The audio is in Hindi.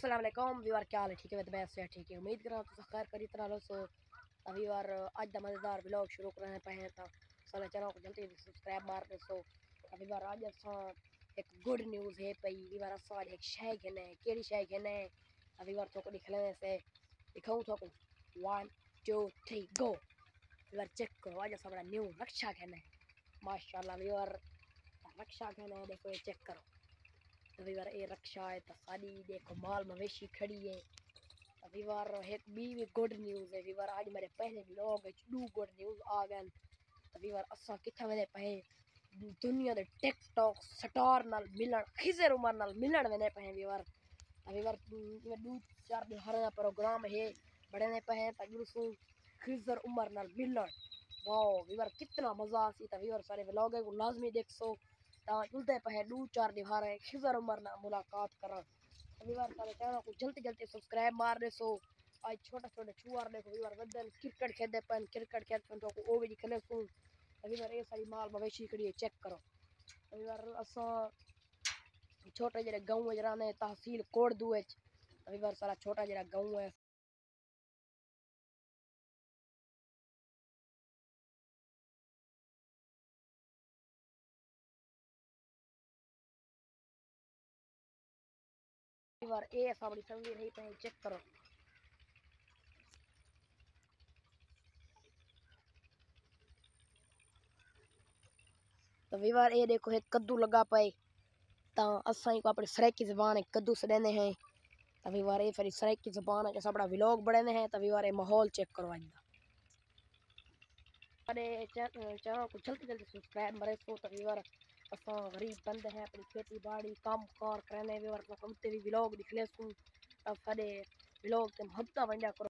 अस्सलाम वालेकुम व्यूअर, क्या हाल है? ठीक है, मैं से ठीक है। उम्मीद कर रहा हूँ खैर करी तरह लो। सो व्यूअर आज दा मज़ेदार व्लॉग शुरू कर रहे हैं पे तो सारे चैनल को जल्दी सब्सक्राइब मार दे। सो व्यूअर आज असा एक गुड न्यूज़ है पई। व्यूअर असा एक शय घेने केड़ी शय घेने व्यूअर तो को दिखले से दिखाऊं तो 1 2 3 गो। व्यूअर चेक करो, आज असा बड़ा न्यू रक्षा घेने माशाल्लाह। व्यूअर रक्षा घेने देखो, ये चेक करो। रविवार ये रक्षा है तो साड़ी देखो, माल मवेशी खड़ी है। रविवार एक भी गुड न्यूज़ है। रविवार आज मेरे पहले ब्लॉग है दू गुड न्यूज़ आ गए। रविवार असा किथा वेने पे दुनिया दे टिकटॉक स्टार नाल मिलन, खिजर उमर नाल मिलन वेने पे। रविवार रविवार दू चार दिन हर प्रोग्राम है बड़े ने पे तजुसु खिजर उमर नाल मिलन। वाओ रविवार कितना मजा आसी। रविवार सारे व्लॉग को लाजमी देखसो। जुलते पे दू चार दीवार है खिजर उमर ना मुलाकात कर। रविवार सारे चैनल को जल्दी जल्दी सब्सक्राइब मार दे। सो आज छोटा छोटे छुआर देखो रविवार बदल क्रिकेट खेलते पन, क्रिकेट खेलते तो को ओवे खेले सो। रविवार ये सारी माल मवेशी खड़ी है, चेक करो। रविवार असा छोटे जरे गाँव जरा ने तहसील कोटदू है। रविवार सारा छोटा जरा गाँव है। रविवार ए ऐसा बड़ी तस्वीर है पे, चेक करो। तो रविवार ये देखो एक कद्दू लगा पे ता असा को अपनी सराइकी ज़बान है कद्दू सड़ेने हैं। रविवार ये फिर सराइकी ज़बान है जैसा बड़ा व्लॉग बड़े हैं। रविवार ये माहौल चेक करो। आज अरे चैनल को जल्दी जल्दी सब्सक्राइब मरे। सो रविवार असा गरीब बंद है, अपनी खेती बाड़ी काम कार करने रविवार भी व्लॉग दिखले सू। अब सारे व्लॉग के हफ्ता वंजा करो।